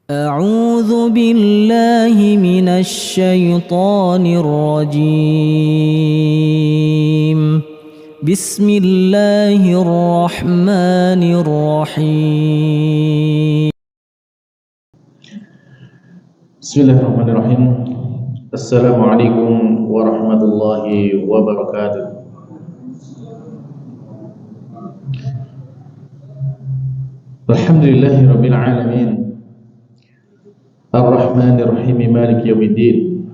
أعوذ بالله من الشيطان الرجيم بسم الله الرحمن الرحيم Bismillahirrahmanirrahim. Assalamualaikum warahmatullahi wabarakatuh. Alhamdulillahirabbil alamin. Arrahmanirrahim maliki yaumiddin.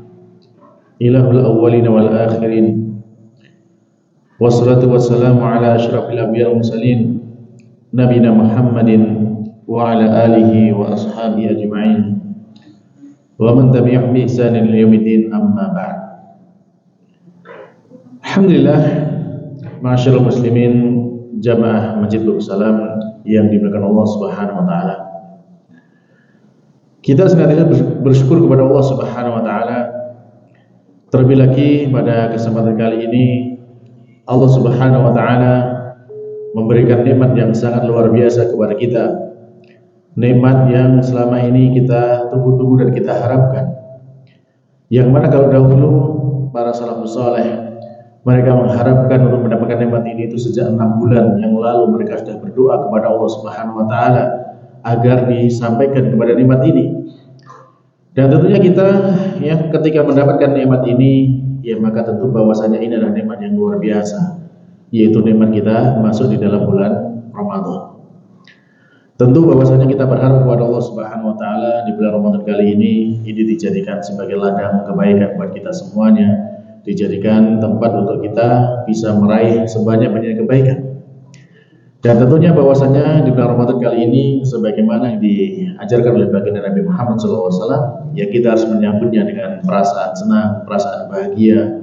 Ilahul awwalin wal akhirin. Wassalatu wassalamu ala asyrafil anbiya'i wal mursalin nabiyina Muhammadin wa ala alihi wa ashabihi ajma'in. Wa man tabi'ahum bi ihsanin ila yaumiddin, amma ba'd. Alhamdulillah, ma'asyiral muslimin, jamaah Masjid Bukit Salam yang dimuliakan Allah Subhanahu wa taala. Kita senantiasa bersyukur kepada Allah Subhanahu wa taala. Terlebih lagi pada kesempatan kali ini Allah Subhanahu wa taala memberikan nikmat yang sangat luar biasa kepada kita. Nikmat yang selama ini kita tunggu-tunggu dan kita harapkan. Yang mana kalau dahulu para salafus saleh mereka mengharapkan untuk mendapatkan nikmat ini itu sejak 6 bulan yang lalu mereka sudah berdoa kepada Allah Subhanahu wa taala agar disampaikan kepada nikmat ini. Dan tentunya kita ya ketika mendapatkan nikmat ini ya maka tentu bahwasanya ini adalah nikmat yang luar biasa, yaitu nikmat kita masuk di dalam bulan Ramadan. Tentu bahwasanya kita berharap kepada Allah Subhanahu wa taala di bulan Ramadan kali ini dijadikan sebagai ladang kebaikan buat kita semuanya, dijadikan tempat untuk kita bisa meraih sebanyak-banyaknya kebaikan. Dan tentunya bahwasanya di bulan Ramadan kali ini sebagaimana yang diajarkan oleh baginda Nabi Muhammad SAW, ya kita harus menyambutnya dengan perasaan senang, perasaan bahagia.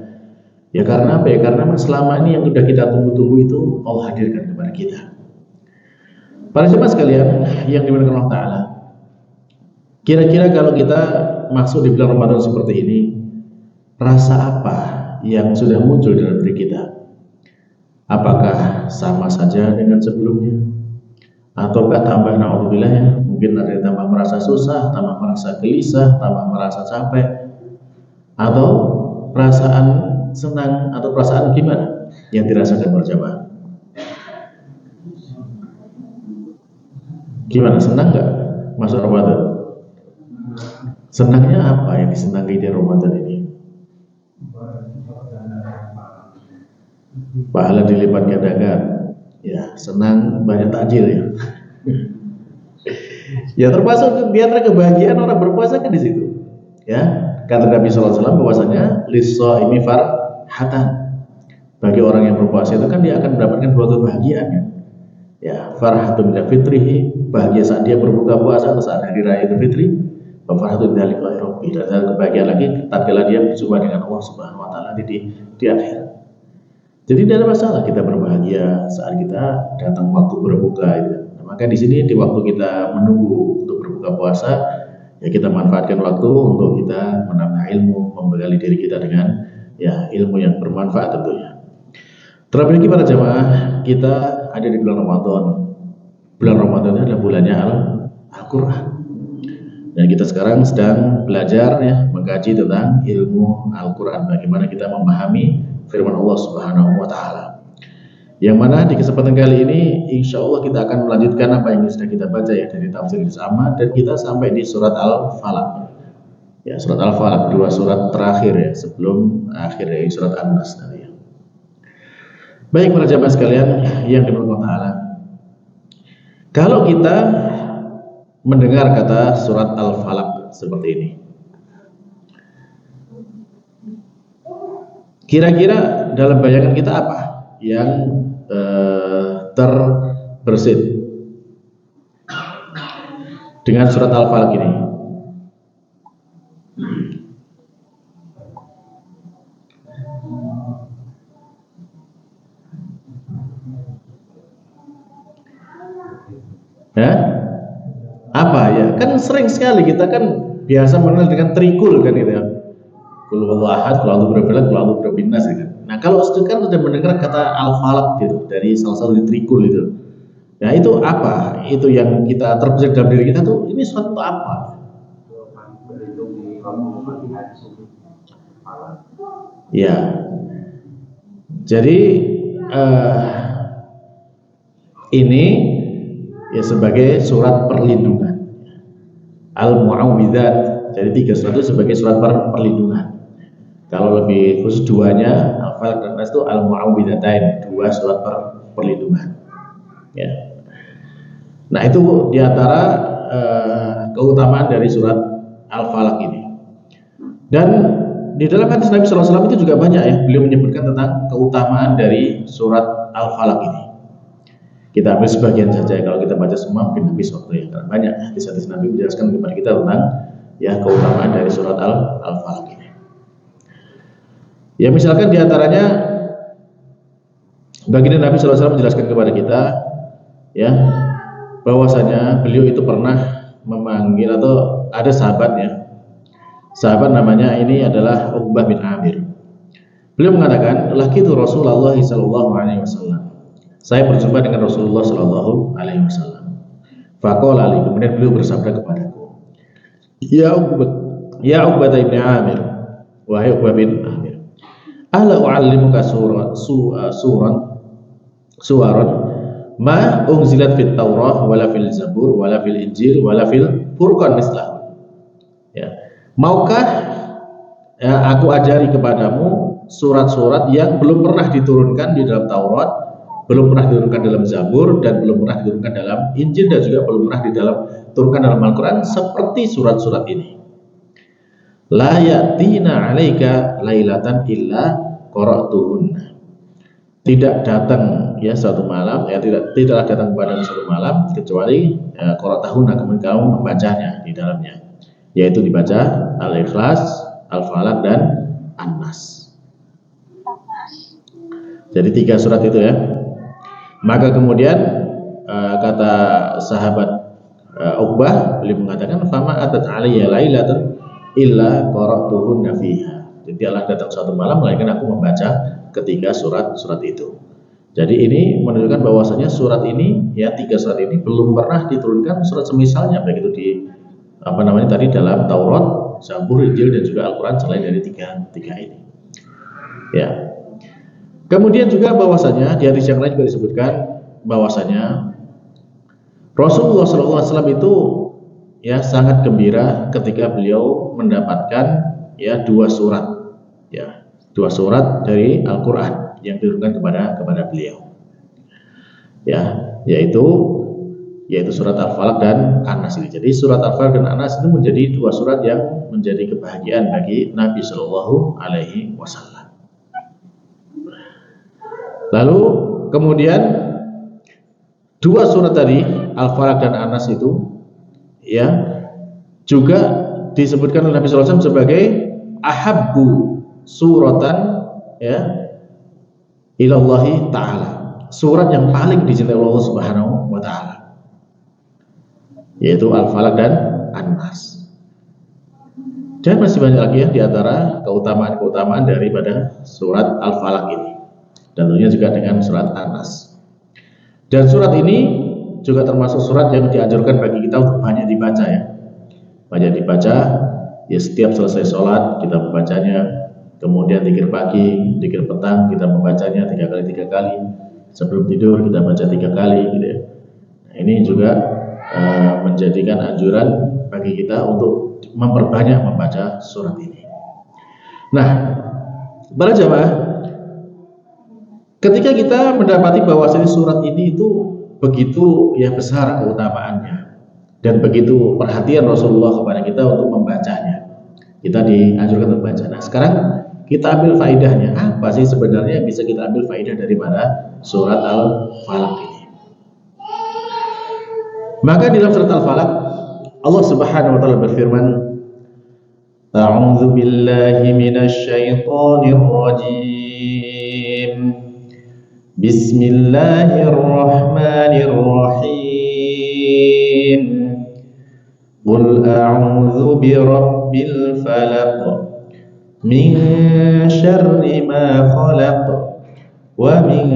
Ya karena apa ya? Karena selama ini yang sudah kita tunggu-tunggu itu Allah hadirkan kepada kita. Para jemaah sekalian yang dimuliakan Allah Ta'ala, kira-kira kalau kita masuk di bulan Ramadan seperti ini, rasa apa yang sudah muncul dalam diri kita? Apakah sama saja dengan sebelumnya? Ataukah tambah na'udzubillah ya? Mungkin ada yang tambah merasa susah, tambah merasa gelisah, tambah merasa capek, atau perasaan senang, atau perasaan gimana yang dirasakan berjamaah? Gimana, senang nggak masuk Ramadan? Senangnya apa yang disenangi di Ramadan ini? Pahala dilipat gandakan, ya senang banyak takjil ya. Ya termasuk di antara kebahagiaan orang berpuasa kan di situ. Ya, kata Nabi SAW bahwasanya lis-shaimi farhatan. Bagi orang yang berpuasa itu kan dia akan mendapatkan dua kebahagiaan kan. Ya, farhatun min fitrihi, bahagia saat dia berbuka puasa atau saat hari raya Idul Fitri. Wa farhatun dzalika rabbi, dan kebahagiaan lagi tatkala dia berjumpa dengan Allah Subhanahu wa taala di akhirat. Jadi tidak ada masalah kita berbahagia saat kita datang waktu berbuka itu. Nah, maka di sini di waktu kita menunggu untuk berbuka puasa, ya kita manfaatkan waktu untuk kita menambah ilmu, membekali diri kita dengan ya ilmu yang bermanfaat tentunya. Terlebih lagi para jamaah, kita ada di bulan Ramadan. Bulan Ramadan adalah bulannya Al-Quran. Dan kita sekarang sedang belajar ya, mengkaji tentang ilmu Al-Quran. Bagaimana kita memahami firman Allah Subhanahu wa taala. Yang mana di kesempatan kali ini insya Allah kita akan melanjutkan apa yang sudah kita baca ya dari tafsir sama, dan kita sampai di surat Al-Falaq. Ya, surat Al-Falaq, dua surat terakhir ya sebelum akhir ya surat An-Nas tadi ya. Baik para jamaah sekalian yang dimuliakan Allah Ta'ala, kalau kita mendengar kata surat Al-Falaq seperti ini, kira-kira dalam bayangan kita apa yang terbersit dengan surat Al-Falaq ini? Ya? Apa ya? Kan sering sekali kita kan biasa mengenal dengan trikul kan gitu ya. Qul huwallahu ahad, qul a'udzu birabbil falaq, qul a'udzu birabbin nas gitu. Nah, kalau kan sudah mendengar kata Al-Falaq gitu dari salah satu dari trikul itu. Ya itu apa? Itu yang kita terbesit dalam diri kita tuh, ini suatu apa? Ya, jadi ini ya sebagai surat perlindungan, Al-Mu'awwidzat. Jadi 3 surat itu sebagai surat perlindungan. Kalau lebih khusus duanya, Al-Falaq dan Nas itu Al-Mu'awwidzatain, 2 surat perlindungan. Ya. Nah itu diantara keutamaan dari surat Al-Falaq ini. Dan di dalam hadis Nabi SAW itu juga banyak ya, beliau menyebutkan tentang keutamaan dari surat Al-Falaq ini. Kita ambil sebagian saja, kalau kita baca semua mungkin habis waktu ya, karena banyak hadis-hadis Nabi menjelaskan kepada kita tentang ya keutamaan dari surat Al-Falaq ini. Ya misalkan diantaranya baginda Nabi SAW menjelaskan kepada kita ya bahwasanya beliau itu pernah memanggil, atau ada sahabatnya, sahabat namanya ini adalah Uqbah bin Amir. Beliau mengatakan, laqitu Rasulullah sallallahu alaihi wasallam. Saya berjumpa dengan Rasulullah sallallahu alaihi wasallam. Faqala li, kemudian beliau bersabda kepadaku, Ya Uqbah bin Amir, wahai Uqbah bin Amir, ala u'allimuka suwaran ma unzilat fit Taurah wala fil Zabur wala fil Injil wala fil Furqan mislah. Ya. Maukah ya, aku ajari kepadamu surat-surat yang belum pernah diturunkan di dalam Taurat, belum pernah diturunkan dalam Zabur, dan belum pernah diturunkan dalam Injil, dan juga belum pernah diturunkan dalam Al-Quran seperti surat-surat ini. La ya'tina 'alaika lailatan illa qara'tuhunna. Tidak datang ya suatu malam, ya tidaklah datang kepada suatu malam kecuali qara'tuhunna, kemudian kamu membacanya di dalamnya, yaitu dibaca Al-Ikhlas, Al-Falaq dan An-Nas. Jadi 3 surat itu ya. Maka kemudian kata sahabat Uqbah, beliau mengatakan fama atat alayya lailatan illa qara'tuhunna fiha. Jadi Allah datang suatu malam melainkan aku membaca ketiga surat itu. Jadi ini menunjukkan bahwasanya surat ini ya 3 surat ini belum pernah diturunkan surat semisalnya, baik itu di tadi dalam Taurat, Zabur, Injil dan juga Al-Quran selain dari tiga ini. Ya. Kemudian juga bahwasanya di hadis yang lain juga disebutkan bahwasanya Rasulullah SAW itu ya sangat gembira ketika beliau mendapatkan ya 2 surat dari Al-Quran yang diturunkan kepada beliau. Ya, yaitu surat Al-Falaq dan An-Nas ini. Jadi surat Al-Falaq dan An-Nas itu menjadi 2 surat yang menjadi kebahagiaan bagi Nabi Shallallahu alaihi wasallam. Lalu kemudian 2 surat tadi Al-Falaq dan An-Nas itu ya juga disebutkan oleh Nabi SAW sebagai ahabbu suratan ya ilallahi ta'ala, surat yang paling dicintai Allah Subhanahu wa ta'ala, yaitu Al-Falaq dan An-Nas. Dan masih banyak lagi ya di antara keutamaan-keutamaan daripada surat Al-Falaq ini, dan tentunya juga dengan surat An-Nas. Dan surat ini juga termasuk surat yang dianjurkan bagi kita untuk banyak dibaca ya. Banyak dibaca ya, setiap selesai sholat kita membacanya, kemudian zikir pagi, zikir petang kita membacanya 3 kali, sebelum tidur kita baca 3 kali gitu ya. Nah, ini juga menjadikan anjuran bagi kita untuk memperbanyak membaca surat ini. Nah, para jamaah, ketika kita mendapati bahwasanya surat ini itu begitu ya besar keutamaannya dan begitu perhatian Rasulullah kepada kita untuk membacanya, kita dianjurkan untuk membaca. Nah, sekarang kita ambil faidahnya. Apa sih sebenarnya yang bisa kita ambil faidah daripada surat Al-Falaq ini? Maka di dalam surat Al-Falaq Allah Subhanahu wa taala berfirman, A'udzu billahi minasy syaithanir rajim. Bismillahirrahmanirrahim. Qul a'udzu birabbil falaq min syarri ma khalaq wa min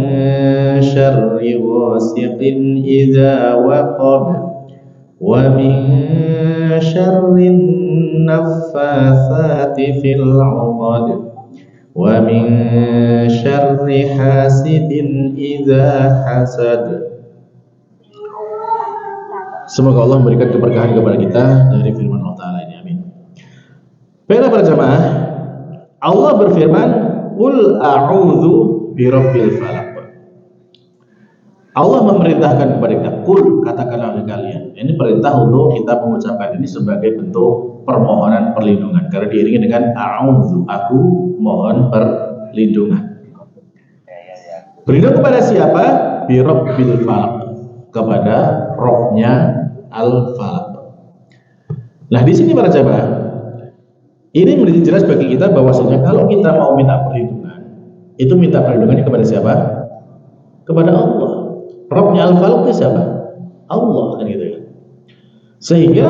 syarri ghasiqin idza waqab wa min syarrin naffatsati fil 'uqad wa min syarri hasidin idza hasad. Semoga Allah memberikan keberkahan kepada kita dari firman Allah Ta'ala ini, amin. Baiklah para jamaah, Allah berfirman, qul a'udzu birabbil falaq. Allah memerintahkan kepada kita, qul, katakanlah oleh kalian. Ini perintah untuk kita mengucapkan ini sebagai bentuk permohonan perlindungan, karena diiringi dengan a'udzu, aku mohon perlindungan. Berlindung kepada siapa? Birabbil falaq, kepada Robnya Al-Falaq. Nah, di sini para jamaah, ini menjadi jelas bagi kita bahwasanya kalau kita mau minta perlindungan, itu minta perlindungannya kepada siapa? Kepada Allah. Robnya Al-Falaq itu siapa? Allah, kan gitu ya. Sehingga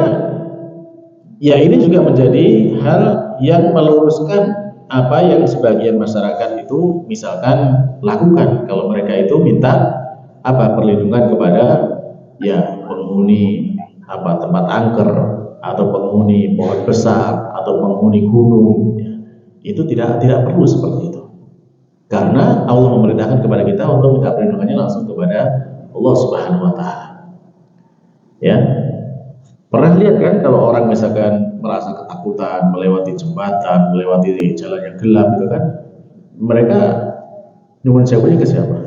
ya ini juga menjadi hal yang meluruskan apa yang sebagian masyarakat itu misalkan lakukan kalau mereka itu minta perlindungan kepada ya penghuni tempat angker atau penghuni pohon besar atau penghuni gunung ya. Itu tidak perlu seperti itu, karena Allah memerintahkan kepada kita untuk minta perlindungannya langsung kepada Allah Subhanahu wa Ta'ala. Ya, pernah lihat kan kalau orang misalkan merasa ketakutan melewati jembatan, melewati jalan yang gelap gitu kan, mereka nyuwun sewunya ke siapa?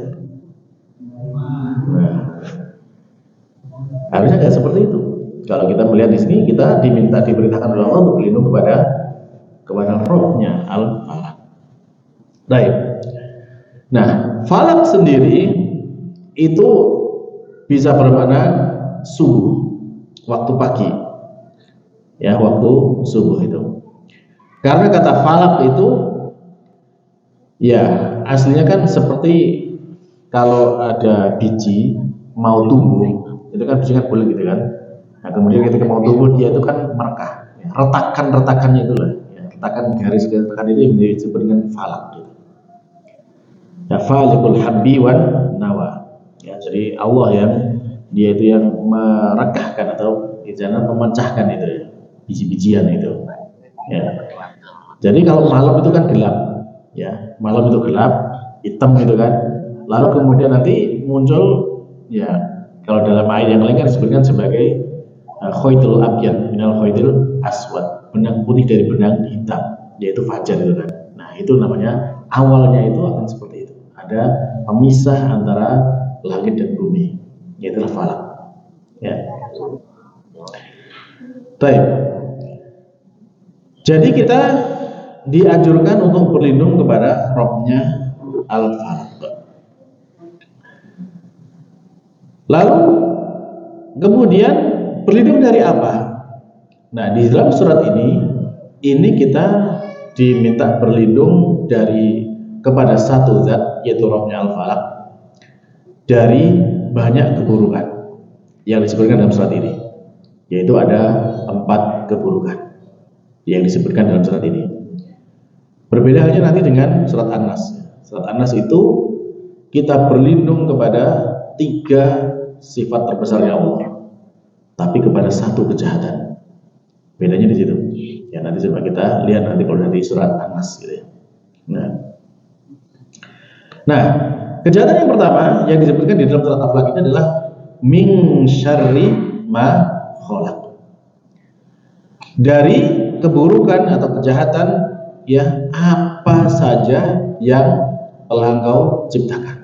Harusnya nggak seperti itu. Kalau kita melihat di sini, kita diperintahkan oleh Allah untuk berlindung kepada Robnya Al-Falaq. Baik. Nah, falak sendiri itu bisa bermakna subuh, waktu pagi. Ya, waktu subuh itu. Karena kata falak itu ya aslinya kan seperti kalau ada biji mau tumbuh, itu kan biji kan bulat gitu kan. Nah, kemudian ketika mau tumbuh dia itu kan merekah, ya, retakannya itulah, ya, retakan garis-garis itu yang disebut dengan falak. Gitu. Ya, falikul habbi wan nawa. Ya, jadi Allah yang dia itu yang merekahkan atau istilahnya memecahkan itu ya, biji-bijian itu. Ya. Jadi kalau malam itu kan gelap, ya, malam itu gelap, hitam gitu kan. Lalu kemudian nanti muncul ya, kalau dalam ayat yang lain kan disebutkan sebagai khaytul abyad minal khaytil aswad, benang putih dari benang hitam, yaitu fajar itu kan. Nah, itu namanya awalnya itu akan seperti itu. Ada pemisah antara langit dan bumi, yaitu falak. Ya. Baik. Jadi kita dianjurkan untuk berlindung kepada Robnya Al-Falaq. Lalu kemudian berlindung dari apa? Nah, di dalam surat ini kita diminta berlindung kepada satu zat, yaitu Robnya Al-Falaq, dari banyak keburukan yang disebutkan dalam surat ini, yaitu ada 4 keburukan yang disebutkan dalam surat ini. Berbeda halnya nanti dengan surat An-Nas. Surat An-Nas itu kita berlindung kepada 3 sifat terbesarnya Allah, tapi kepada 1 kejahatan. Bedanya di situ. Ya, nanti coba kita lihat nanti kalau nanti surat An-Nas gitu ya. Nah, kejahatan yang pertama yang disebutkan di dalam surat Al-Falaq ini adalah min syarri ma khalaq. Dari keburukan atau kejahatan ya apa saja yang telah Engkau ciptakan.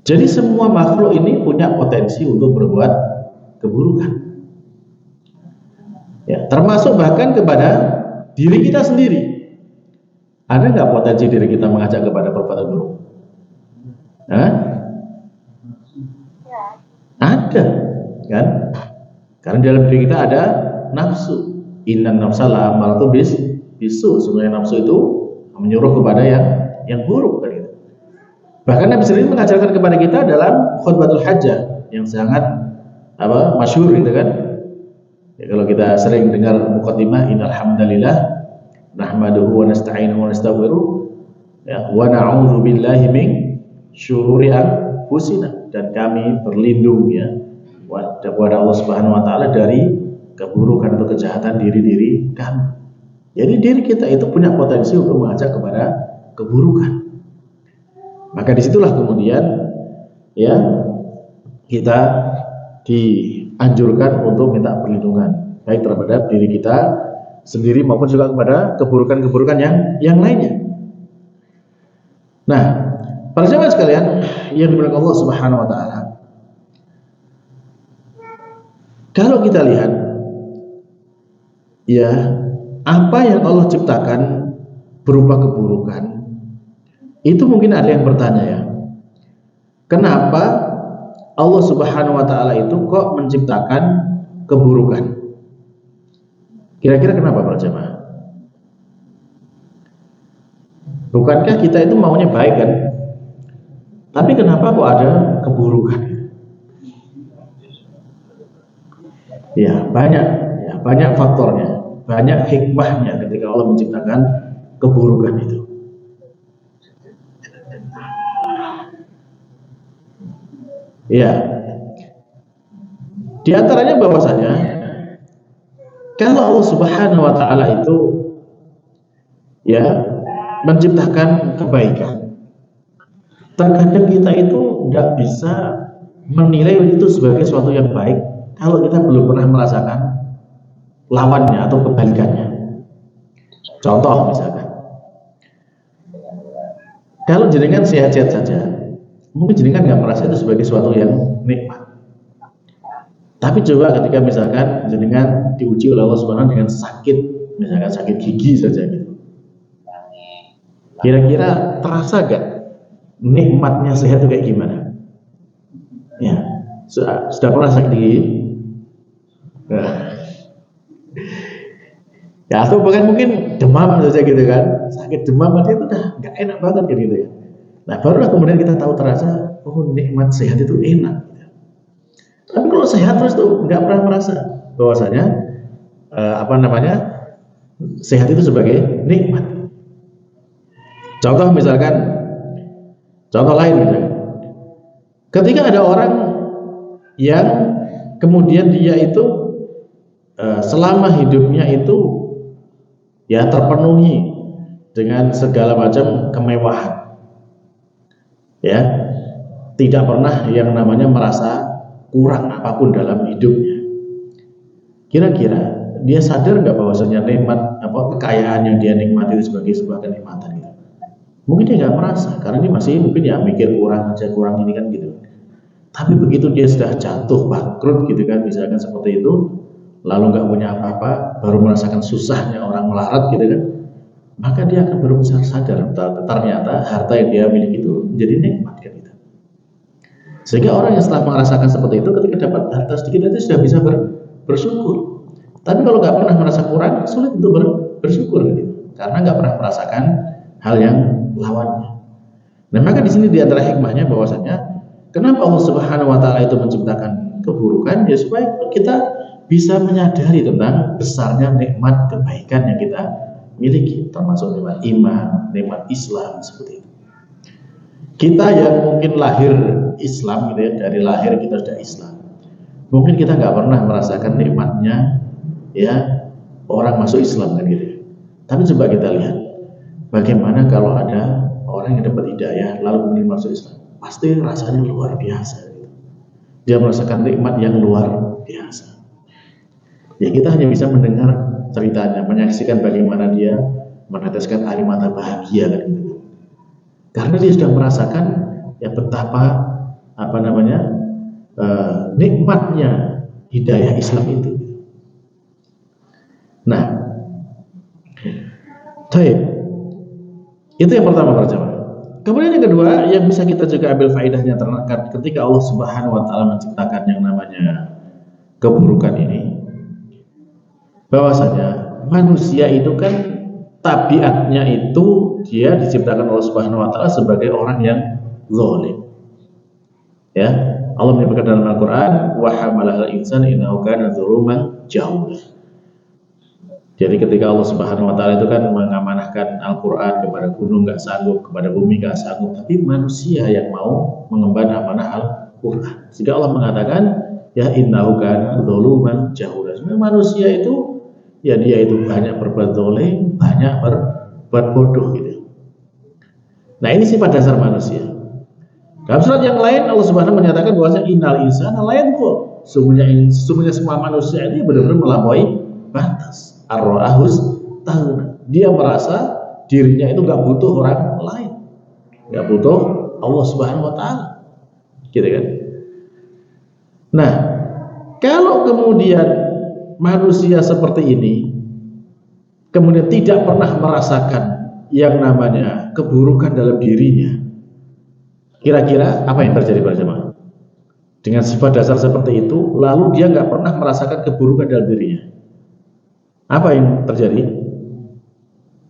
Jadi semua makhluk ini punya potensi untuk berbuat keburukan. Ya, termasuk bahkan kepada diri kita sendiri. Ada nggak potensi diri kita mengajak kepada perbuatan buruk? Hah? Ada, kan? Karena dalam diri kita ada nafsu. Innan nafsa la'amaratu bisu. Sebenarnya nafsu itu menyuruh kepada yang buruk, kan gitu. Bahkan Nabi sendiri mengajarkan kepada kita dalam khutbatul hajjah yang sangat masyhur gitu kan. Ya, kalau kita sering dengar muqaddimah innal hamdalillah nahmaduhu wa nasta'inuhu wa nastaghfiruh ya wa na'udzu billahi min syururi anfusina. dan kami berlindung ya kepada Allah Subhanahu wa taala dari keburukan atau kejahatan diri-diri kami. Jadi diri kita itu punya potensi untuk mengajak kepada keburukan. Maka disitulah kemudian ya kita dianjurkan untuk minta perlindungan baik terhadap diri kita sendiri maupun juga kepada keburukan-keburukan yang lainnya. Nah, para jemaah sekalian yang dimuliakan Allah Subhanahu wa taala, kalau kita lihat ya apa yang Allah ciptakan berupa keburukan, itu mungkin ada yang bertanya ya, kenapa Allah Subhanahu wa taala itu kok menciptakan keburukan? Kira-kira kenapa para jemaah? Bukankah kita itu maunya baik kan? Tapi kenapa kok ada keburukan? Ya banyak faktornya, banyak hikmahnya ketika Allah menciptakan keburukan itu. Ya, di antaranya bahwasanya kalau Allah Subhanahu wa taala itu ya menciptakan kebaikan, terkadang kita itu tidak bisa menilai itu sebagai sesuatu yang baik kalau kita belum pernah merasakan lawannya atau kebalikannya. Contoh misalkan, kalau jenengan sehat-sehat saja, mungkin jenengan nggak merasa itu sebagai sesuatu yang nikmat. Tapi coba ketika misalkan jenengan diuji oleh Allah Subhanahu dengan sakit, misalkan sakit gigi saja gitu. Kira-kira terasa gak nikmatnya sehat itu kayak gimana? Ya, sudah pernah sakit gigi? Ya, atau bahkan mungkin demam saja gitu kan? Sakit demam aja itu udah nggak enak banget kan gitu ya. Nah, barulah kemudian kita tahu terasa, oh nikmat sehat itu enak. Tapi kalau sehat terus tuh nggak pernah merasa bahwasanya sehat itu sebagai nikmat. Contoh lain misalkan, ketika ada orang yang kemudian dia itu selama hidupnya itu ya terpenuhi dengan segala macam kemewahan, ya tidak pernah yang namanya merasa kurang apapun dalam hidupnya. Kira-kira dia sadar nggak bahwasanya nikmat kekayaan yang dia nikmati itu sebagai sebuah kenikmatan gitu? Mungkin dia nggak merasa karena dia masih mungkin ya mikir kurang ini kan gitu. Tapi begitu dia sudah jatuh bangkrut gitu kan, misalkan seperti itu, lalu nggak punya apa-apa, baru merasakan susahnya orang melarat gitu kan, maka dia akan baru bisa sadar ternyata harta yang dia miliki itu menjadi nikmat kan gitu. Sehingga orang yang setelah merasakan seperti itu, ketika dapat harta sedikit itu sudah bisa bersyukur. Tapi kalau nggak pernah merasa kurang, sulit untuk bersyukur kan gitu, karena nggak pernah merasakan hal yang lawannya. Nah, maka di sini di antara hikmahnya bahwasanya kenapa Allah Subhanahu wa taala itu menciptakan keburukan ya supaya kita bisa menyadari tentang besarnya nikmat kebaikan yang kita miliki, termasuk nikmat iman, nikmat Islam seperti itu. Kita yang mungkin lahir Islam gitu ya, dari lahir kita sudah Islam. Mungkin kita nggak pernah merasakan nikmatnya ya orang masuk Islam kan gitu. Tapi coba kita lihat bagaimana kalau ada orang yang dapat hidayah lalu kemudian masuk Islam, pasti rasanya luar biasa gitu. Dia merasakan nikmat yang luar biasa. Ya kita hanya bisa mendengar ceritanya, menyaksikan bagaimana dia meneteskan air mata bahagia kan gitu. Karena dia sudah merasakan ya betapa nikmatnya hidayah Islam itu. Nah, itu yang pertama para jemaah. Kemudian yang kedua yang bisa kita juga ambil faedahnya ketika Allah Subhanahu wa taala menciptakan yang namanya keburukan ini, bahwasanya manusia itu kan tabiatnya itu dia diciptakan Allah Subhanahu wa taala sebagai orang yang zalim. Ya, Allah menyebutkan dalam Al-Qur'an, wa hamalahal insan innahu kana dzaluman jahula. Jadi ketika Allah Subhanahu wa taala itu kan mengamanahkan Al-Qur'an kepada gunung nggak sanggup, kepada bumi nggak sanggup, tapi manusia yang mau mengemban amanah Quran. Sehingga Allah mengatakan, ya innahu kana dzaluman jahula. Sebenarnya manusia itu ya dia itu banyak berbuat zalim, banyak berbuat bodoh gitu. Nah, ini sifat dasar manusia. Dalam surat yang lain Allah Subhanahu menyatakan bahwasanya innal insana la yadhkur. Sesungguhnya semua manusia ini benar-benar melampaui batas. Ar-ra'ahus tahuna. Dia merasa dirinya itu nggak butuh orang lain, nggak butuh Allah Subhanahu Wa Taala, gitu kan? Nah, kalau kemudian manusia seperti ini kemudian tidak pernah merasakan yang namanya keburukan dalam dirinya, kira-kira apa yang terjadi pada jemaah? Dengan sifat dasar seperti itu, lalu dia nggak pernah merasakan keburukan dalam dirinya, apa yang terjadi?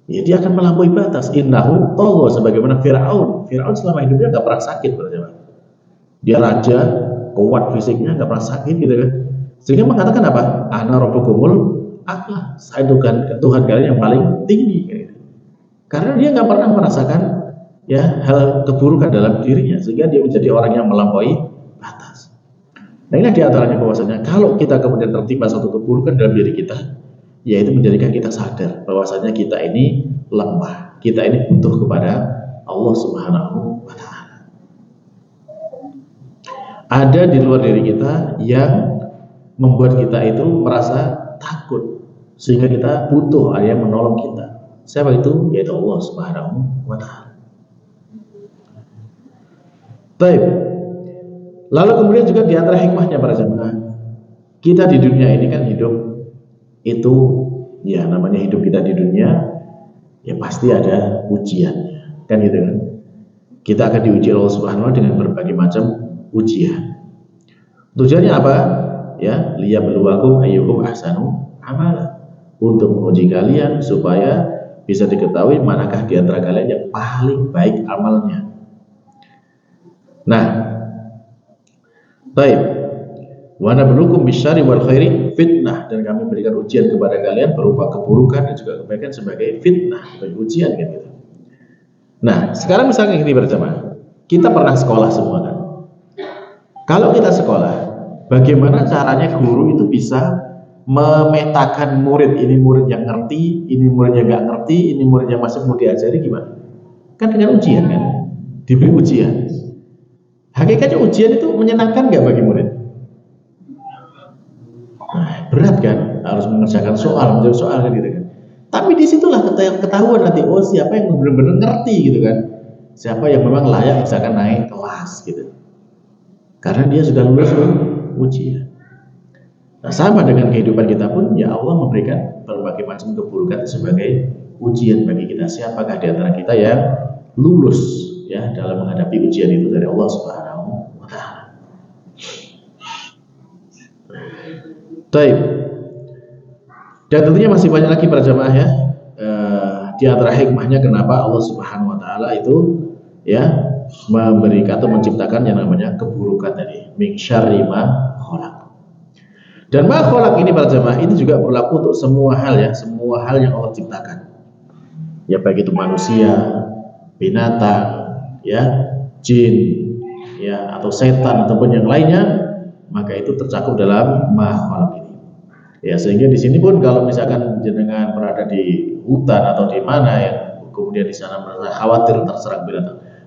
Ya, dia akan melampaui batas. Innahu tagha, sebagaimana Fir'aun. Fir'aun selama hidupnya nggak pernah sakit, berarti. Dia raja, kuat fisiknya, nggak pernah sakit, gitu kan? Sehingga mengatakan apa? Ana rabbukumul a'la. Saya Tuhan kalian yang paling tinggi, gitu. Karena dia nggak pernah merasakan ya hal keburukan dalam dirinya, sehingga dia menjadi orang yang melampaui batas. Nah, ini diantaranya bahwasanya kalau kita kemudian tertimpa suatu keburukan dalam diri kita, yaitu menjadikan kita sadar bahwasanya kita ini lemah, kita ini butuh kepada Allah Subhanahu wa Ta'ala. Ada di luar diri kita yang membuat kita itu merasa takut, sehingga kita butuh ada yang menolong kita. Siapa itu? Yaitu Allah Subhanahu wa Ta'ala. Baik. Lalu kemudian juga di antara hikmahnya para jemaah, kita di dunia ini kan hidup itu ya namanya hidup kita di dunia ya pasti ada ujiannya, kan gitu kan? Kita akan diuji Allah Subhanahu wa Ta'ala dengan berbagai macam ujian. Tujuannya apa? Ya, liyabluwakum ayyukum ahsanu amala. Untuk menguji kalian supaya bisa diketahui manakah di antara kalian yang paling baik amalnya. Nah, baik. Wa nabluukum bisyarri wal khairi fitnah, dan kami berikan ujian kepada kalian berupa keburukan dan juga kebaikan sebagai fitnah, sebagai ujian kan gitu. Nah, sekarang misalnya gini berjamaah, kita pernah sekolah semua kan. Kalau kita sekolah, bagaimana caranya guru itu bisa memetakan murid, ini murid yang ngerti, ini murid yang nggak ngerti, ini murid yang masih mau diajari, gimana? Kan dengan ujian kan, diberi ujian. Hakikatnya ujian itu menyenangkan nggak bagi murid? Nah, berat kan, harus mengerjakan soal, menjawab soal kan gitu kan. Tapi disitulah ketahuan nanti, oh siapa yang benar-benar ngerti gitu kan, siapa yang memang layak misalkan naik kelas gitu, karena dia sudah lulus ujian. Nah, sama dengan kehidupan kita pun, ya Allah memberikan berbagai macam keburukan sebagai ujian bagi kita. Siapakah di antara kita yang lulus ya dalam menghadapi ujian itu dari Allah Subhanahu wa Ta'ala. Baik. Dan tentunya masih banyak lagi para jamaah ya. Di antara hikmahnya kenapa Allah Subhanahu wa Ta'ala itu ya memberikan atau menciptakan yang namanya keburukan tadi, min syarri ma khalaq. Dan ma khalaq ini para jamaah ini juga berlaku untuk semua hal ya, semua hal yang Allah ciptakan. Ya baik itu manusia, binatang, ya, jin, ya atau setan ataupun yang lainnya, maka itu tercakup dalam ma khalaq ini. Ya, sehingga di sini pun kalau misalkan jenengan berada di hutan atau di mana yang kemudian di sana merasa khawatir terserang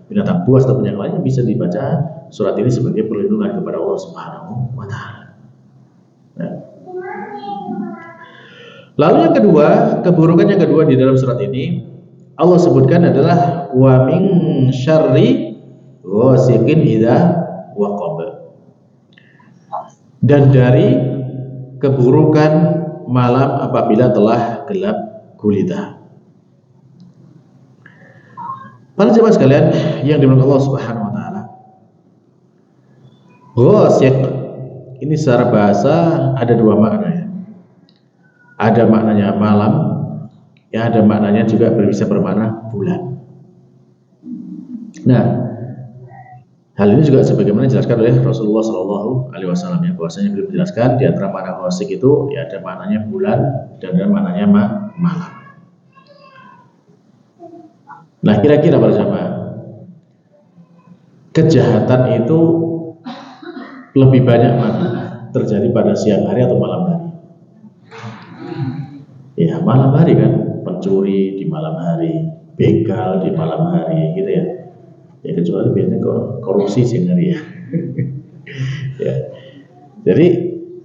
binatang buas ataupun yang lainnya, bisa dibaca surat ini sebagai perlindungan kepada Allah Subhanahu wa Ta'ala. Nah. Lalu yang kedua, keburukan yang kedua di dalam surat ini Allah sebutkan adalah wa min syarri ghasiqin idza waqab. Dan dari keburukan malam apabila telah gelap gulita. Para jemaah sekalian yang dimuliakan Allah Subhanahu wa Ta'ala, ghasiq ini secara bahasa ada dua makna ya. Ada maknanya malam, ya ada maknanya juga bisa bermakna bulan. Nah, hal ini juga sebagaimana dijelaskan oleh Rasulullah Shallallahu Alaihi Wasallam ya, bahwasanya beliau menjelaskan di antara makna ghasiq itu ya ada maknanya bulan dan ada maknanya malam. Nah, kira-kira para jamaah, kejahatan itu lebih banyak mana terjadi pada siang hari atau malam hari? Ya malam hari kan, pencuri di malam hari, begal di malam hari gitu ya. Ya kecuali biasanya korupsi siang hari ya. Ya. Jadi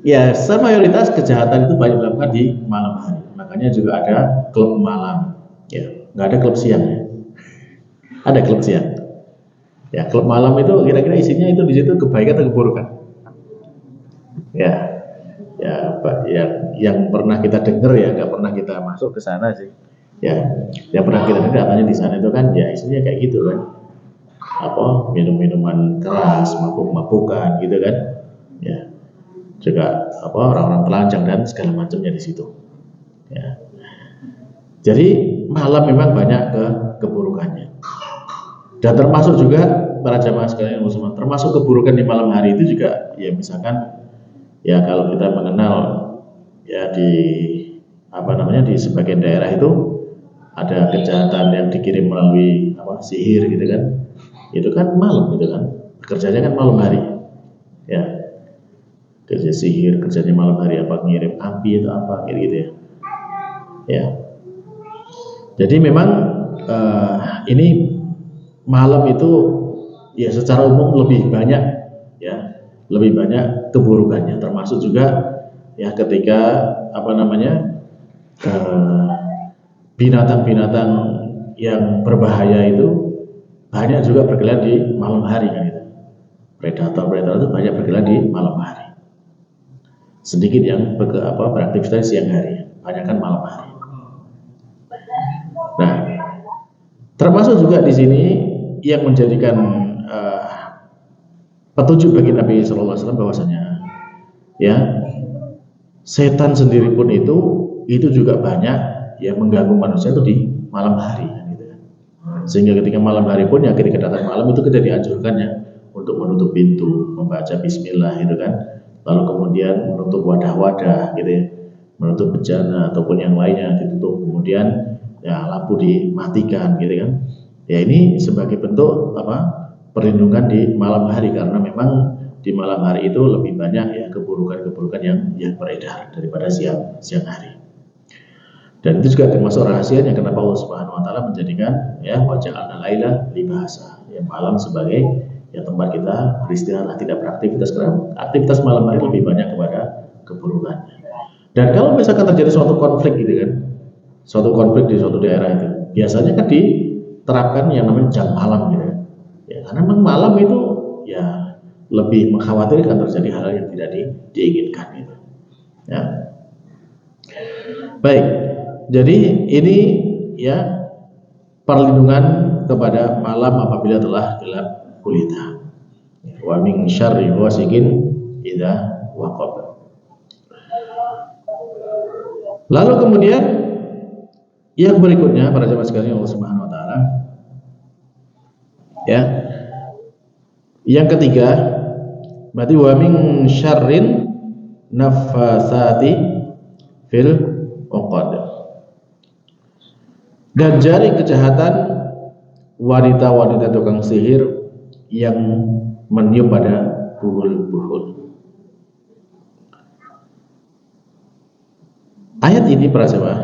ya mayoritas kejahatan itu banyak dilakukan di malam hari. Makanya juga ada klub malam. Ya, nggak ada klub siang ya. Ada klub siang. Ya, klub malam itu kira-kira isinya itu di situ kebaikan atau keburukan? Ya, ya, Pak, yang pernah kita dengar ya, nggak pernah kita masuk ke sana sih. Ya, yang pernah kita dengar katanya di sana itu kan, ya isinya kayak gitu kan. Apa minum-minuman keras, mabuk-mabukan gitu kan. Ya, juga apa orang-orang telanjang dan segala macamnya di situ. Ya. Jadi malam memang banyak keburukannya. Dan termasuk juga para jamaah sekalian muslimin, termasuk keburukan di malam hari itu juga ya misalkan ya kalau kita mengenal ya di apa namanya di sebagian daerah itu ada kejahatan yang dikirim melalui apa sihir gitu kan. Itu kan malam gitu kan. Kerjanya kan malam hari. Ya. Kerja sihir, kerjanya malam hari apa ngirim api atau apa kayak gitu ya. Ya. Jadi memang ini malam itu ya secara umum lebih banyak ya, lebih banyak keburukannya, termasuk juga ya ketika apa namanya binatang-binatang yang berbahaya itu banyak juga bergelar di malam hari kan gitu. Predator-predator itu banyak bergelar di malam hari. Sedikit yang beraktivitas siang hari, banyak kan malam hari. Nah, termasuk juga di sini yang menjadikan petunjuk bagi Nabi Shallallahu Alaihi Wasallam bahwasanya ya setan sendiri pun itu juga banyak yang mengganggu manusia itu di malam hari gitu. Sehingga ketika malam hari pun ya ketika datang malam itu kita dianjurkan ya untuk menutup pintu, membaca bismillah gitu kan, lalu kemudian menutup wadah-wadah gitu ya, menutup bejana ataupun yang lainnya ditutup, kemudian ya lampu dimatikan gitu kan. Ya ini sebagai bentuk apa perlindungan di malam hari karena memang di malam hari itu lebih banyak ya keburukan-keburukan yang beredar daripada siang hari. Dan itu juga termasuk rahasianya kenapa Allah Subhanahu wa taala menjadikan ya waja'alna laila libasa, ya malam sebagai ya tempat kita beristirahat, tidak beraktivitas karena aktivitas malam hari lebih banyak kepada keburukannya. Dan kalau misalkan terjadi suatu konflik gitu kan, suatu konflik di suatu daerah itu, biasanya kan diterapkan yang namanya jam malam gitu kan. Ya karena memang malam itu ya lebih mengkhawatirkan terjadi hal yang tidak diinginkan gitu. Ya. Baik. Jadi ini ya perlindungan kepada malam apabila telah gelap gulita. Wa min syarri ghasiqin idza waqab. Lalu kemudian yang berikutnya para jemaah sekalian Allah Subhanahu wa taala ya. Yang ketiga berarti wa min syarrin naffasati fil uqad. Dan jari kejahatan wanita-wanita tukang sihir yang meniup pada buhul-buhul. Ayat ini para jemaah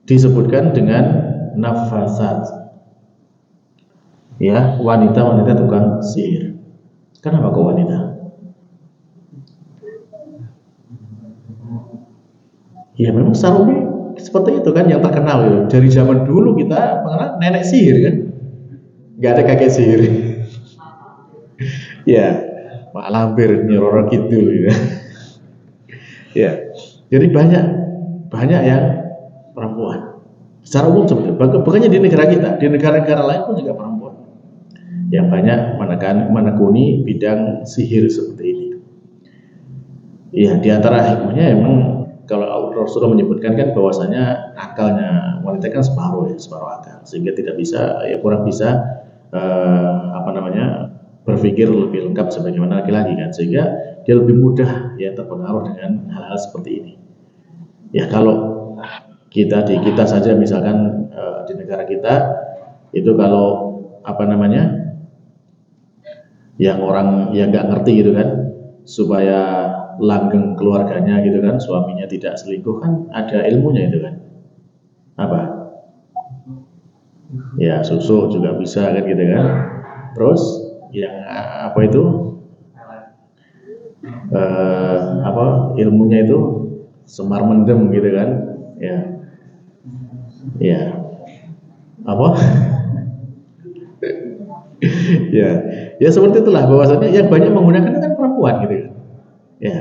disebutkan dengan nafasat. Ya, wanita-wanita tukang sihir. Kenapa kok wanita? Ya memang secara seperti itu kan yang terkenal ya. Dari zaman dulu kita mengenal nenek sihir kan, nggak ada kakek sihir. Ya, Mak Lampir Nyiroro Kidul gitu. Ya, jadi banyak yang perempuan. Secara umum seperti itu. Bukannya di negara kita, di negara-negara lain pun juga perempuan yang banyak menekuni bidang sihir seperti ini. Ya, di antara hikmahnya emang kalau Rasulullah menyebutkan kan bahwasanya akalnya wanita kan separuh akal, sehingga tidak bisa kurang bisa berpikir lebih lengkap sebagaimana laki-laki kan, sehingga dia lebih mudah ya terpengaruh dengan hal-hal seperti ini. Ya kalau kita saja misalkan di negara kita itu kalau yang orang yang nggak ngerti gitu kan, supaya langgeng keluarganya gitu kan, suaminya tidak selingkuh kan ada ilmunya itu kan. Apa? Ya susu juga bisa kan gitu kan. Terus yang apa itu apa ilmunya itu semar mendem gitu kan. Ya. Ya. Apa? Ya. Ya seperti itulah bahwasanya yang banyak menggunakan kan perempuan gitu kan. Ya.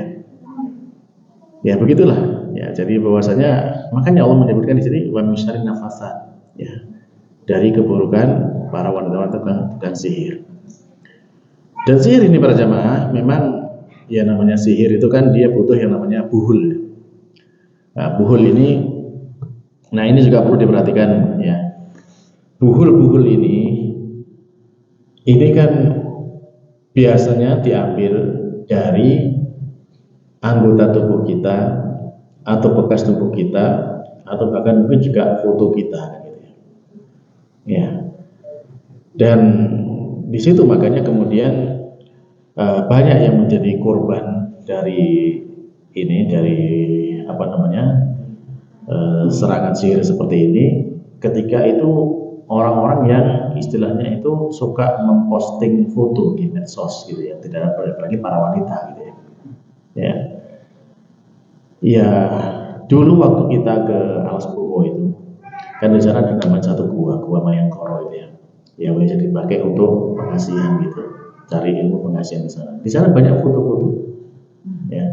Ya begitulah. Ya, jadi bahwasanya makanya Allah menyebutkan di sini wa misyarrin nafasat. Ya. Dari keburukan para wanita-wanita tukang sihir. Dan sihir ini para jamaah memang ya namanya sihir itu kan dia butuh yang namanya buhul. Nah, buhul ini juga perlu diperhatikan ya. Buhul ini kan biasanya diambil dari anggota tubuh kita atau bekas tubuh kita atau bahkan mungkin juga foto kita gitu ya. Ya. Dan di situ makanya kemudian banyak yang menjadi korban dari apa namanya serangan sihir seperti ini ketika itu orang-orang yang istilahnya itu suka memposting foto di medsos gitu ya, tidak apalagi para wanita gitu ya. Ya, ya dulu waktu kita ke Alas Purwo itu kan di sana ada namanya satu gua Mayangkoro itu ya, yang bisa dipakai untuk pengasihan gitu, cari ilmu pengasihan di sana. Di sana banyak foto-foto, ya.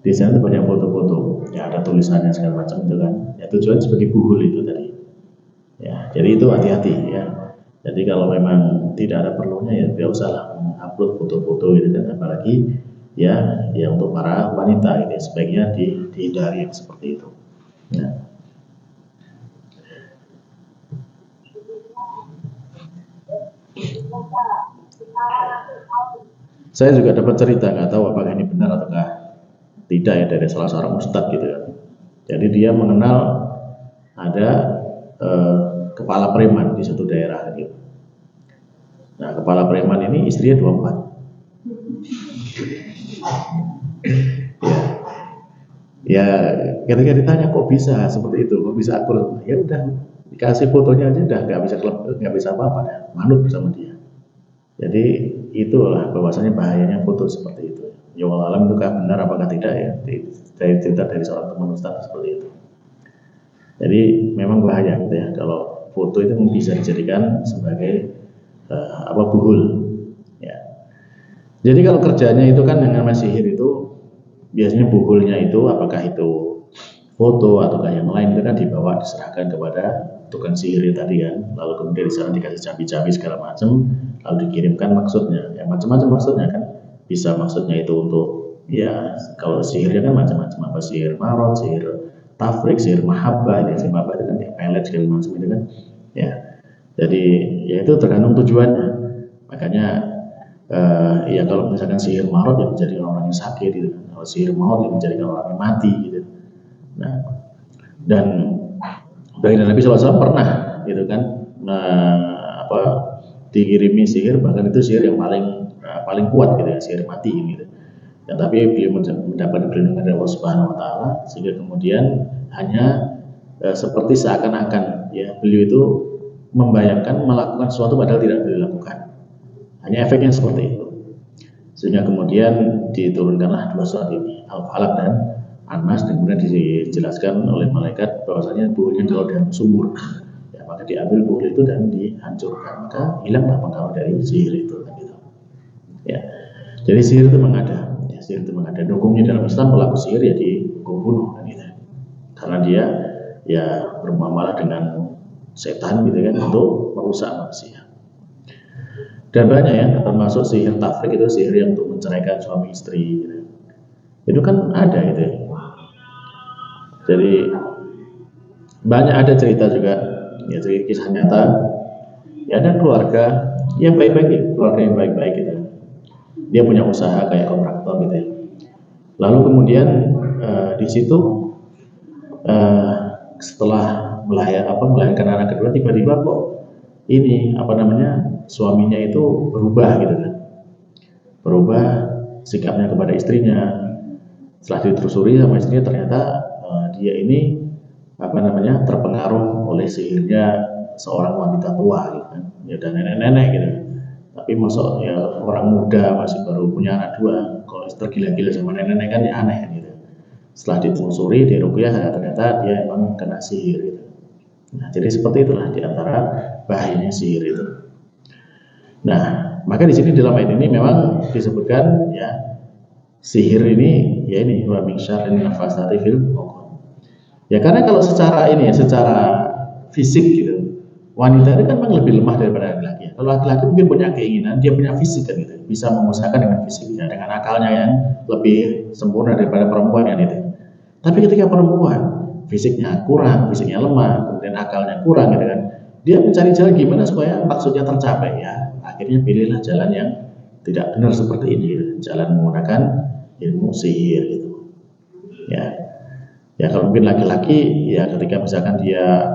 Di sana banyak foto-foto, ya ada tulisannya segala macam itu kan. Ya tujuan sebagai buhul itu tadi. Ya, jadi itu hati-hati ya. Jadi kalau memang tidak ada perlunya ya tidak usahlah mengupload foto-foto gitu kan, apalagi ya untuk para wanita ini sebaiknya dihindari yang seperti itu. Ya. Saya juga dapat cerita, nggak tahu apakah ini benar ataukah tidak ya, dari salah seorang ustadz gitu kan. Jadi dia mengenal ada kepala preman di satu daerah gitu. Nah, kepala preman ini istrinya 24. Ya, ketika ditanya kok bisa seperti itu, kok bisa akur, ya udah dikasih fotonya aja udah nggak bisa apa-apa ya, manut bersama dia. Jadi itulah bahwasanya bahayanya foto seperti itu. Ya Allah alam itu benar apakah tidak ya, dari cerita dari seorang teman ustaz seperti itu. Jadi memang bahaya gitu ya kalau foto itu bisa dijadikan sebagai buhul ya. Jadi kalau kerjanya itu kan dengan sihir itu biasanya buhulnya itu apakah itu foto ataukah yang lain itu kan dibawa diserahkan kepada tukang sihir tadi kan, lalu kemudian di sana dikasih cabai-cabai segala macam, lalu dikirimkan maksudnya ya macam-macam maksudnya kan, bisa maksudnya itu untuk ya kalau sihirnya kan macam-macam, apa sihir marot, sihir tafrik, sihir mahabbah, sihir mahabbah itu kan ya pelet segala macam itu kan ya. Jadi ya itu tergantung tujuannya. Makanya ya kalau misalkan sihir marot ya menjadikan orang yang sakit gitu kan. Kalau sihir maut ya menjadikan orang yang mati gitu. Nah, dan baginda Nabi SAW pernah gitu kan dikirimi sihir, bahkan itu sihir yang paling kuat gitu ya, sihir mati gitu. Ya, tapi beliau mendapat perlindungan dari Allah Subhanahu Wa Taala sehingga kemudian hanya seperti seakan-akan ya beliau itu membayangkan melakukan sesuatu padahal tidak beliau lakukan. Hanya efeknya seperti itu. Sehingga kemudian diturunkanlah dua surat ini, Al-Falaq dan An-Nas, dan kemudian dijelaskan oleh malaikat bahwasanya buhulnya kalau dalam sumur, ya, maka diambil buhul itu dan dihancurkan, maka hilanglah pengaruh dari sihir itu. Gitu. Ya, jadi sihir itu mengada, ya, sihir itu mengada. Hukumnya dalam Islam pelaku sihir ya dihukum bunuh, kan, gitu. Karena dia ya bermuamalah dengan setan gitu kan untuk merusak manusia. Dan banyak ya, termasuk sihir tafrik itu sihir yang untuk menceraikan suami istri gitu. Itu kan ada gitu ya. Jadi banyak ada cerita juga ya, cerita kisah nyata ya, ada keluarga yang baik-baik, keluarga yang baik-baik gitu. Dia punya usaha kayak kontraktor gitu ya. Lalu kemudian di situ setelah melahirkan anak kedua, tiba-tiba kok ini suaminya itu berubah gitu kan, berubah sikapnya kepada istrinya. Setelah ditelusuri sama istrinya, ternyata dia ini terpengaruh oleh sihirnya seorang wanita tua gitu kan. Ya udah nenek-nenek gitu. Tapi masuk ya orang muda masih baru punya anak 2, kalau tergila-gila sama nenek-nenek kan ya aneh gitu. Setelah ditelusuri, diruqyah, ternyata dia emang kena sihir gitu. Nah, jadi seperti itulah diantara bahayanya sihir itu. Nah, maka di sini dalam ayat ini memang disebutkan ya sihir ini ya ini wa min syarrin nafasati fil uqad. Ya karena kalau secara ini ya secara fisik gitu, wanita itu kan memang lebih lemah daripada laki-laki. Kalau laki-laki mungkin punya keinginan, dia punya fisik kan gitu, bisa mengusahakan dengan fisiknya, dengan akalnya yang lebih sempurna daripada perempuan yang itu. Tapi ketika perempuan fisiknya kurang, fisiknya lemah, kemudian akalnya kurang gitu kan, dia mencari jalan gimana supaya maksudnya tercapai ya. Akhirnya pilihlah jalan yang tidak benar seperti ini, jalan menggunakan ilmu sihir gitu. Ya kalau mungkin laki-laki ya ketika misalkan dia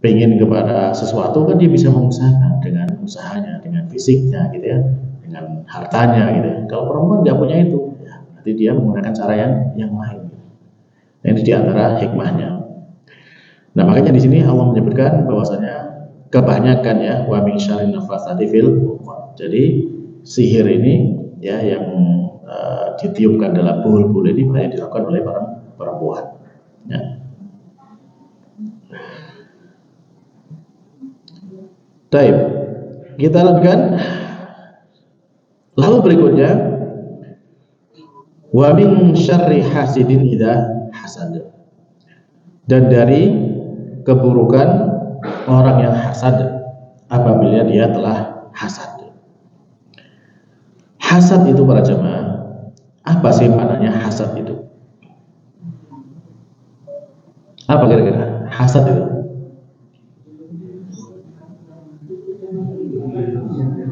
pengen kepada sesuatu kan dia bisa mengusahakan dengan usahanya, dengan fisiknya gitu ya, dengan hartanya gitu ya. Kalau perempuan nggak punya itu, ya, nanti dia menggunakan cara yang lain. Nah, ini diantara hikmahnya. Nah makanya di sini Allah menyebutkan bahwasanya kebanyakan ya wa min syarrin nafasati fil uqad. Jadi sihir ini ya yang ditiupkan dalam buhul-buhul ini banyak dilakukan oleh perempuan. Ya. Baik, kita lanjutkan. Lalu berikutnya wa min syarri hasidin idza hasad. Dan dari keburukan orang yang hasad apabila dia telah hasad. Hasad itu para jemaah, apa sih maknanya hasad itu? Apa kira-kira hasad itu?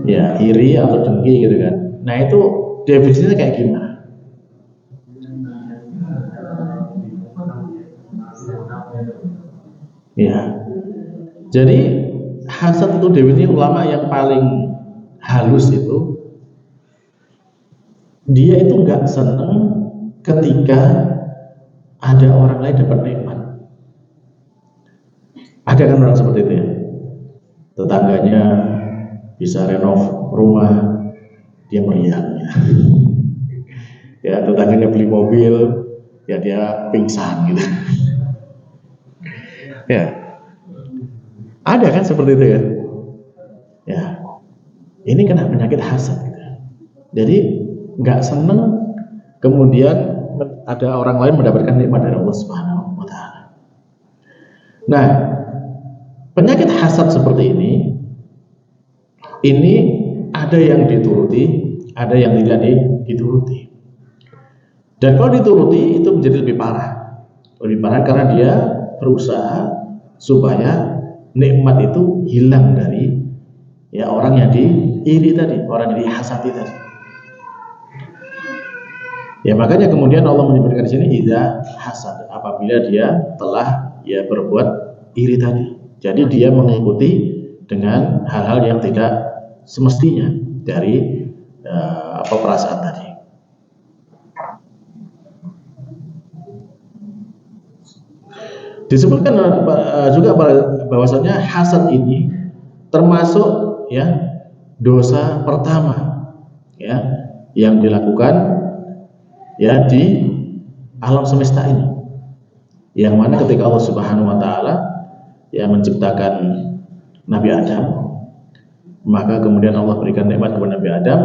Ya, iri atau dengki gitu kan. Nah itu definisinya kayak gimana? Ya, jadi hasad itu definisi ulama yang paling halus itu, dia itu nggak senang ketika ada orang lain dapat nikmat. Ada kan orang seperti itu ya, tetangganya bisa renov rumah, dia meriang ya. Ya tetangganya beli mobil, ya dia pingsan gitu. Ya, ada kan seperti itu ya. Ya, ini kena penyakit hasad gitu. Jadi nggak seneng kemudian ada orang lain mendapatkan nikmat dari Allah Subhanahu wa taala. Nah, penyakit hasad seperti ini ada yang dituruti, ada yang tidak dituruti. Dan kalau dituruti itu menjadi lebih parah. Lebih parah karena dia berusaha supaya nikmat itu hilang dari ya orang yang diiri tadi, orang yang dihasati tadi. Ya makanya kemudian Allah menyebutkan di sini idza hasad, apabila dia telah ya berbuat iri tadi. Jadi dia mengikuti dengan hal-hal yang tidak semestinya dari perasaan tadi. Disebutkan juga bahwasanya hasad ini termasuk ya dosa pertama ya yang dilakukan ya di alam semesta ini, yang mana ketika Allah Subhanahu wa taala ya menciptakan Nabi Adam, maka kemudian Allah berikan nikmat kepada Nabi Adam,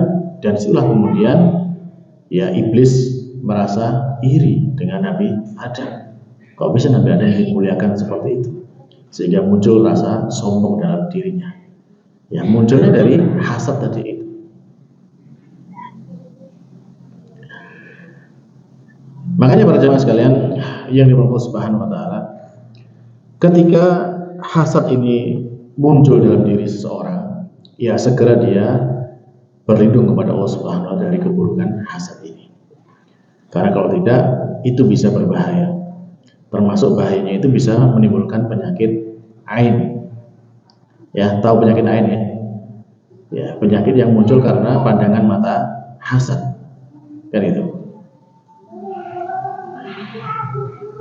dan setelah kemudian ya iblis merasa iri dengan Nabi Adam. Kok bisa Nabi Adam dimuliakan seperti itu, sehingga muncul rasa sombong dalam dirinya. Ya munculnya dari hasad tadi itu. Makanya para jemaah sekalian yang dirahmati Allah Subhanahu wa taala, ketika hasad ini muncul dalam diri seseorang, ya segera dia berlindung kepada Allah Subhanahu wa taala dari keburukan hasad ini. Karena kalau tidak, itu bisa berbahaya. Termasuk bahayanya itu bisa menimbulkan penyakit ain. Ya, tahu penyakit ain ya? Ya, penyakit yang muncul karena pandangan mata hasad, kan itu.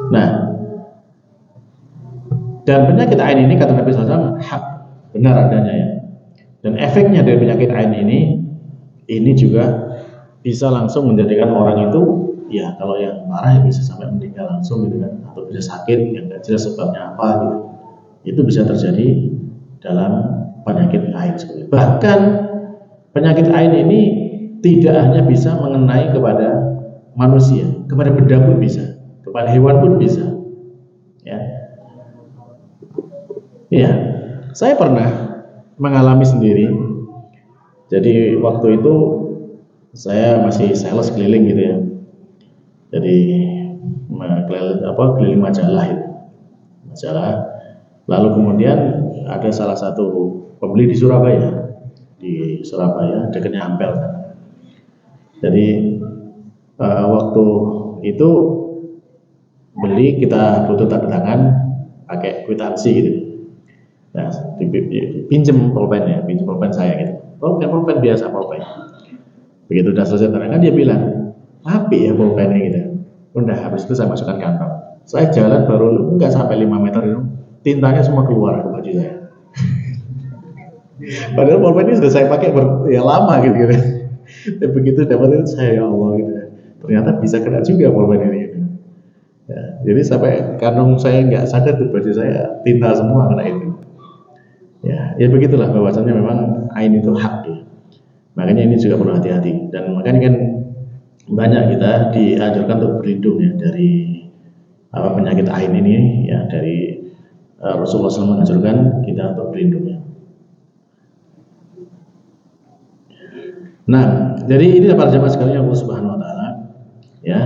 Nah, dan penyakit ain ini kata Nabi SAW hak, benar adanya ya. Dan efeknya dari penyakit ain ini juga bisa langsung menjadikan orang itu, ya kalau yang marah ya bisa sampai meninggal langsung gitu kan, atau bisa sakit yang nggak jelas sebabnya apa gitu. Itu bisa terjadi dalam penyakit ain. Bahkan penyakit ain ini tidak hanya bisa mengenai kepada manusia, kepada benda pun bisa, kepada hewan pun bisa. Ya, iya, saya pernah mengalami sendiri. Jadi waktu itu saya masih sales keliling gitu ya. Jadi keliling majalah itu. Majalah. Lalu kemudian ada salah satu pembeli di Surabaya. Di Surabaya, dekatnya Ampel. Jadi waktu itu beli, kita butuh tanda tangan pakai kwitansi gitu. Nah, pinjem pulpen saya gitu. Pulpen biasa, pulpen. Begitu udah selesai tanda tangan, dia bilang, api ya pulpennya gitu. Udah, habis itu saya masukkan kantong. Saya jalan baru nggak sampai 5 meter itu, tintanya semua keluar ke baju saya. Padahal pulpen ini sudah saya pakai lama gitu. Dan begitu dapat itu, saya ya Allah gitu. Ternyata bisa kena juga pulpen ini gitu. Ya, jadi sampai kantong saya nggak sadar tuh, baju saya tinta semua kena itu. Ya begitulah bahwasannya memang ain itu hak ya. Makanya ini juga perlu hati-hati, dan makanya kan banyak kita dianjurkan untuk berlindung ya dari penyakit ain ini ya, dari Rasulullah SAW menganjurkan kita untuk berlindung ya. Nah, jadi ini para jemaah sekalian Allah Subhanahu wa taala ya,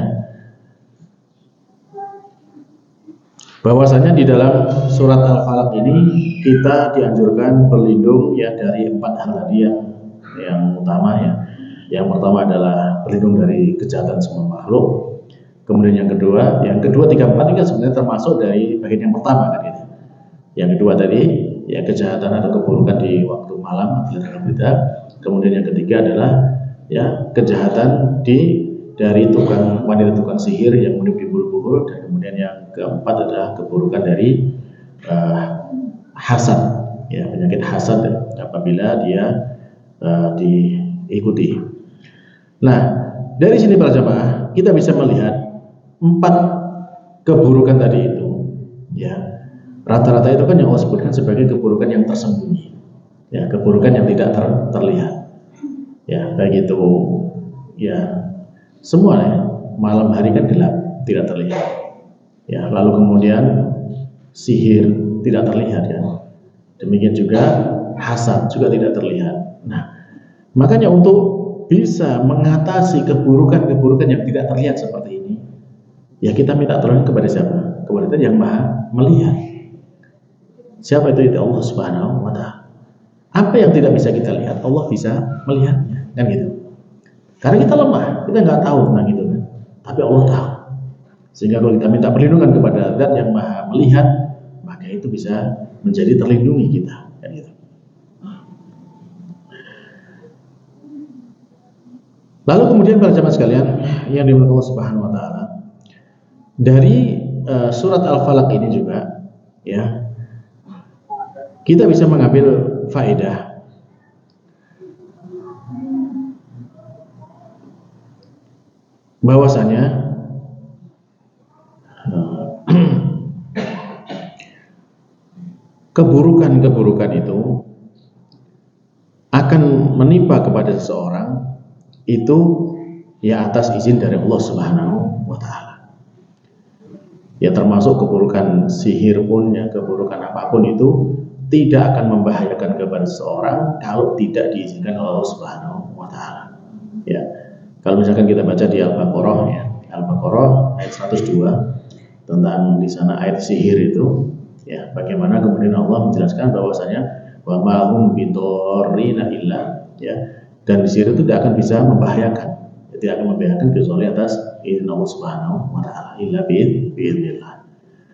bahwasanya di dalam surat Al-Falaq ini kita dianjurkan berlindung ya dari 4 hal tadi yang utama ya. Yang pertama adalah berlindung dari kejahatan semua makhluk. Kemudian yang kedua, 3, 4 ini kan sebenarnya termasuk dari bagian yang pertama kan gitu. Yang kedua tadi ya kejahatan atau keburukan di waktu malam atau berita. Kemudian yang ketiga adalah ya kejahatan dari wanita tukang sihir yang menitipu bulu-bulu, dan kemudian yang keempat adalah keburukan dari hasad ya, penyakit hasad apabila dia diikuti. Nah, dari sini para jemaah kita bisa melihat 4 keburukan tadi itu ya, rata-rata itu kan yang Allah sebutkan sebagai keburukan yang tersembunyi ya, keburukan yang tidak terlihat ya, baik itu ya semua ya, malam hari kan gelap, tidak terlihat ya, lalu kemudian sihir tidak terlihat ya, demikian juga hasad juga tidak terlihat. Nah, makanya untuk bisa mengatasi keburukan-keburukan yang tidak terlihat seperti ini ya, kita minta tolong kepada siapa? Kepada yang Maha melihat. Siapa itu? Itu Allah Subhanahu wa taala. Apa yang tidak bisa kita lihat, Allah bisa melihatnya, kan gitu. Karena kita lemah, kita nggak tahu tentang itu kan, tapi Allah tahu. Sehingga kalau kita minta perlindungan kepada Zat yang Maha melihat, maka itu bisa menjadi terlindungi kita, kan gitu. Lalu kemudian para jemaah sekalian yang dimuliakan Allah Subhanahu wa taala, dari surat Al-Falaq ini juga ya, kita bisa mengambil faedah bahwasanya keburukan-keburukan itu akan menimpa kepada seseorang itu ya atas izin dari Allah Subhanahu wa taala. Ya termasuk keburukan sihir pun ya, keburukan apapun itu tidak akan membahayakan kepada seseorang kalau tidak diizinkan oleh Allah Subhanahu wa taala. Ya. Kalau misalkan kita baca di Al-Baqarah ya, Al-Baqarah ayat 102 tentang di sana ayat sihir itu ya, bagaimana kemudian Allah menjelaskan bahwasanya wa ma hum bidarrina illa ya, dan di sihir itu tidak akan bisa membahayakan, tidak akan membahayakan kecuali atas izin Allah Subhanahu wa taala, illa biidznillah.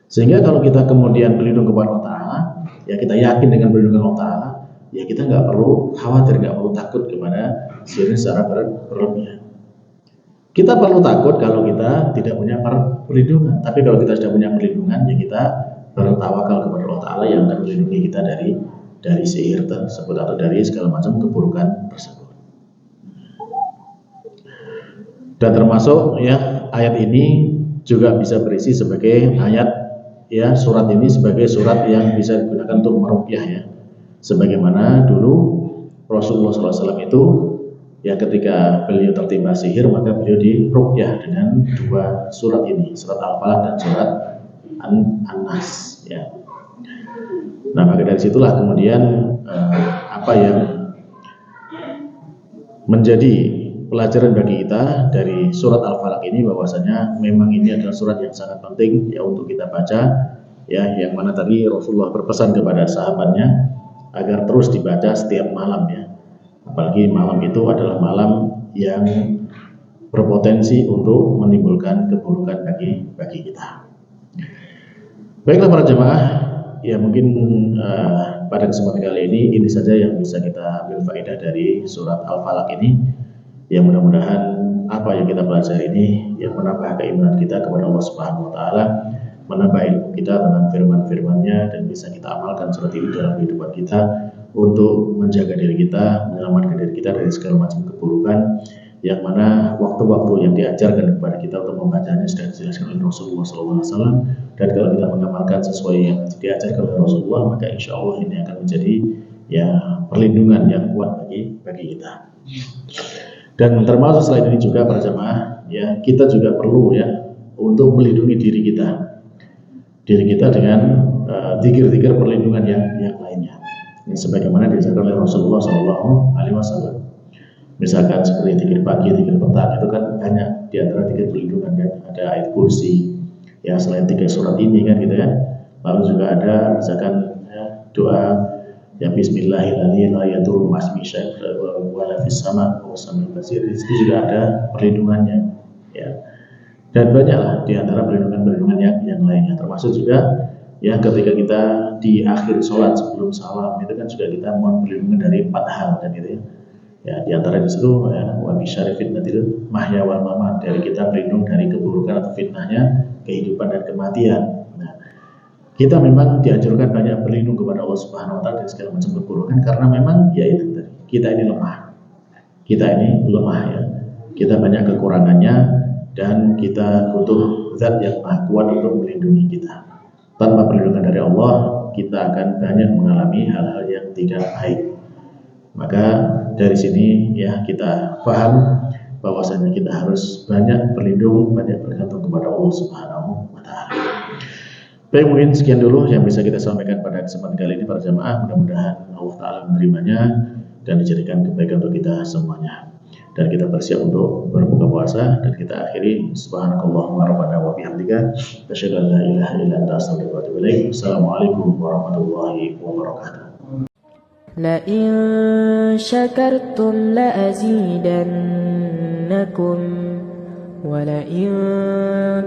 Sehingga kalau kita kemudian berlindung kepada Allah taala, ya kita yakin dengan perlindungan Allah taala, ya kita nggak perlu khawatir, nggak perlu takut kepada sihir secara berlebihan. Kita perlu takut kalau kita tidak punya perlindungan. Tapi kalau kita sudah punya perlindungan, ya kita bertawakal kepada Allah Ta'ala yang akan melindungi kita dari sihir tersebut atau dari segala macam keburukan tersebut. Dan termasuk ya ayat ini juga bisa berisi sebagai ayat ya, surat ini sebagai surat yang bisa digunakan untuk meruqyah ya. Sebagaimana dulu Rasulullah SAW itu ya ketika beliau tertimpa sihir, maka beliau diruqyah dengan dua surat ini, surat Al-Falaq dan surat An-Nas ya. Nah, maka dari situlah kemudian apa yang menjadi pelajaran bagi kita dari surat Al-Falaq ini, bahwasanya memang ini adalah surat yang sangat penting ya untuk kita baca ya, yang mana tadi Rasulullah berpesan kepada sahabatnya agar terus dibaca setiap malam ya. Apalagi malam itu adalah malam yang berpotensi untuk menimbulkan keburukan bagi kita. Baiklah para jemaah, ya mungkin pada kesempatan kali ini saja yang bisa kita ambil faedah dari surat Al-Falaq ini. Ya mudah-mudahan apa yang kita pelajari ini yang menambah keimanan kita kepada Allah Subhanahu wa taala, menambah ilmu kita tentang firman-firman-Nya, dan bisa kita amalkan surat ini dalam kehidupan kita untuk menjaga diri kita, menyelamatkan diri kita dari segala macam keburukan, yang mana waktu-waktu yang diajarkan kepada kita untuk membacanya sudah dijelaskan oleh Rasulullah SAW. Dan kalau kita mengamalkan sesuai yang diajarkan oleh Rasulullah, maka insya Allah ini akan menjadi ya perlindungan yang kuat bagi kita. Dan termasuk selain ini juga para jamaah ya, kita juga perlu ya untuk melindungi diri kita dengan zikir-zikir perlindungan yang lainnya. Ini sebagaimana diajarkan oleh Rasulullah SAW. Misalkan seperti zikir pagi, zikir petang, itu kan banyak di antara zikir perlindungan kan. Ada ayat kursi ya, selain 3 surat ini kan gitu ya. Lalu juga ada misalkan ya, doa ya bismillahirrahmanirrahim la yadurru ma'asmi syai'un wa la fis sama' wa samil basir. Itu juga ada perlindungannya ya. Dan banyaklah di antara perlindungan yang lainnya, termasuk juga ya ketika kita di akhir sholat sebelum salam itu kan juga kita mohon perlindungan dari 4 hal kan gitu ya. Ya di antara itu ya wa bisyarri fitnatil mahya wal mamat, dari kita berlindung dari keburukan atau fitnahnya kehidupan dan kematian. Nah, kita memang dianjurkan banyak berlindung kepada Allah Subhanahu wa taala dari segala macam keburukan, karena memang ya itu tadi, kita ini lemah ya. Kita banyak kekurangannya dan kita butuh zat yang maha kuat untuk melindungi kita. Tanpa perlindungan dari Allah, kita akan banyak mengalami hal-hal yang tidak baik. Maka dari sini ya kita paham bahwasanya kita harus banyak berlindung, banyak bergantung kepada Allah Subhanahu wa taala. Baik, mungkin sekian dulu yang bisa kita sampaikan pada kesempatan kali ini para jamaah. Mudah-mudahan Allah Ta'ala menerimanya dan dijadikan kebaikan untuk kita semuanya. Dan kita bersiap untuk berbuka puasa, dan kita akhiri subhanakallahumma rabbana wa bihamdika asyhadu an la ilaha illa anta astaghfiruka wa atubu ilaik. Assalamualaikum warahmatullahi wabarakatuh. لئن شكرتم لأزيدنكم ولئن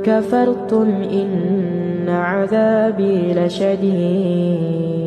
كفرتم إن عذابي لشديد